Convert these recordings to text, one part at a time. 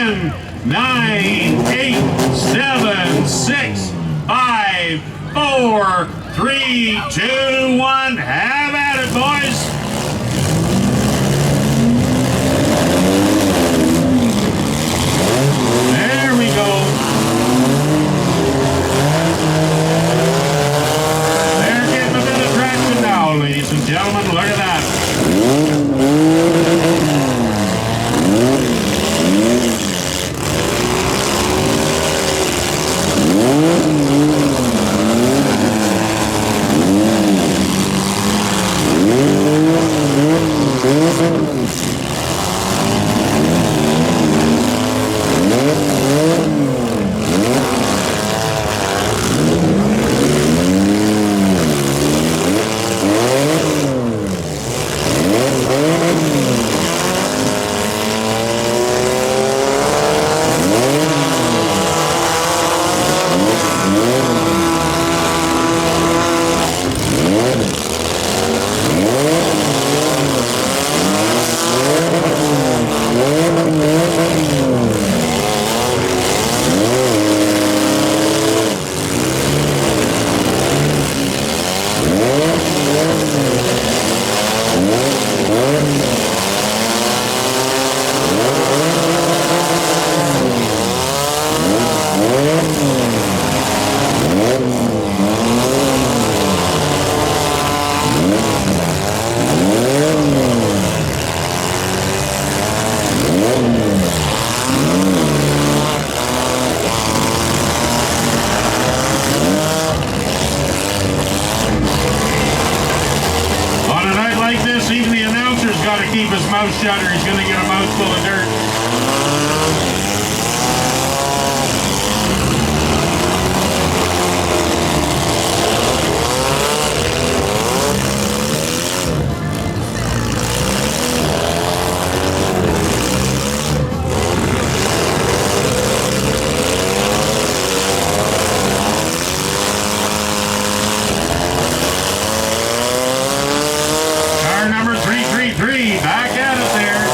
10, 9, 8, 7, 6, 5, 4, 3, 2, 1. Have at it, boys. There we go. They're getting a bit of traction now, ladies and gentlemen. Look at that. Even the announcer's got to keep his mouth shut or he's going to get a mouthful of dirt. Back at it there.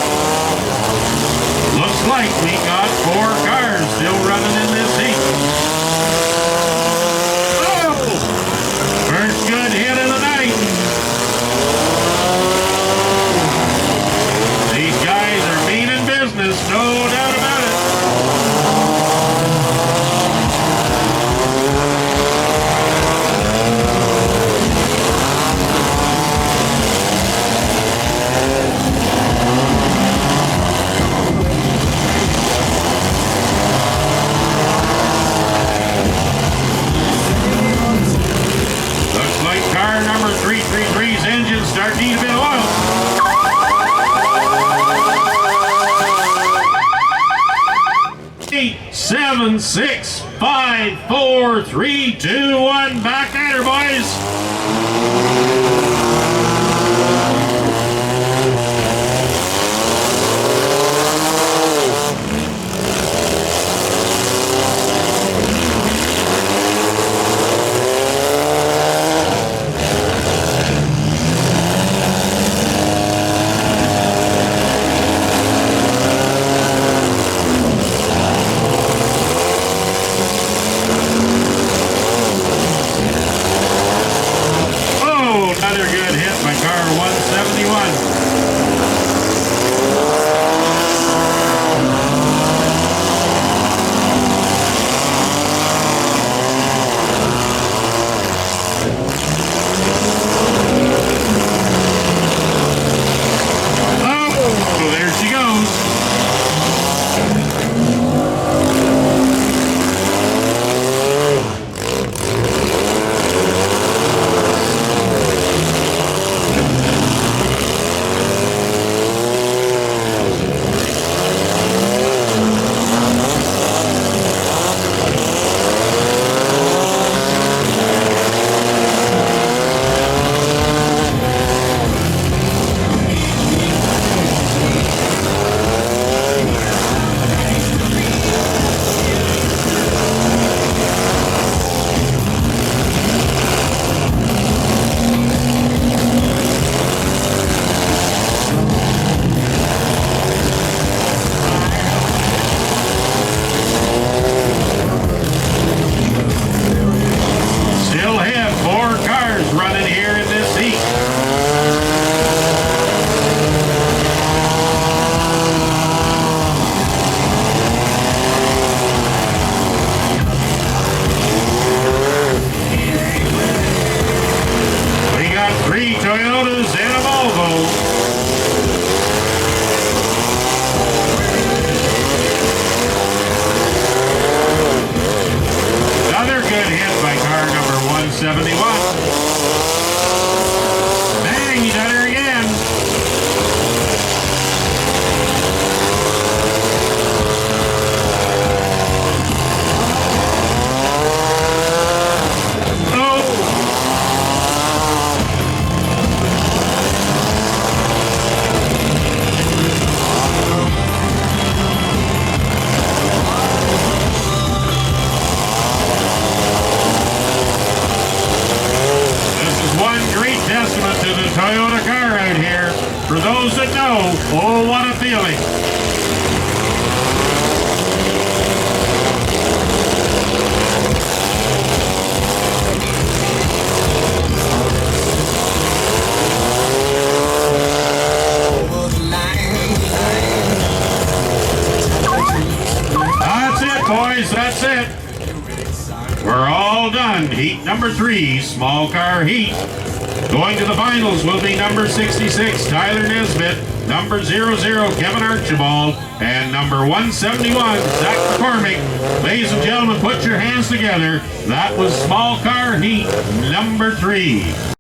Looks like we got 4 cars still running in this heat. Oh! First good hit of the night. These guys are meaning business, no doubt about it. Car number 333's engine starting to need a bit of oil. 8, 7, 6, 5, 4, 3, 2, 1. Back at her, boys. those that know, oh, what a feeling. That's it, boys, that's it. We're all done. Heat number 3, small car heat. Going to the finals will be number 66, Tyler Nesbitt, number 00, Kevin Archibald, and number 171, Zach McCormick. Ladies and gentlemen, put your hands together. That was small car heat number 3.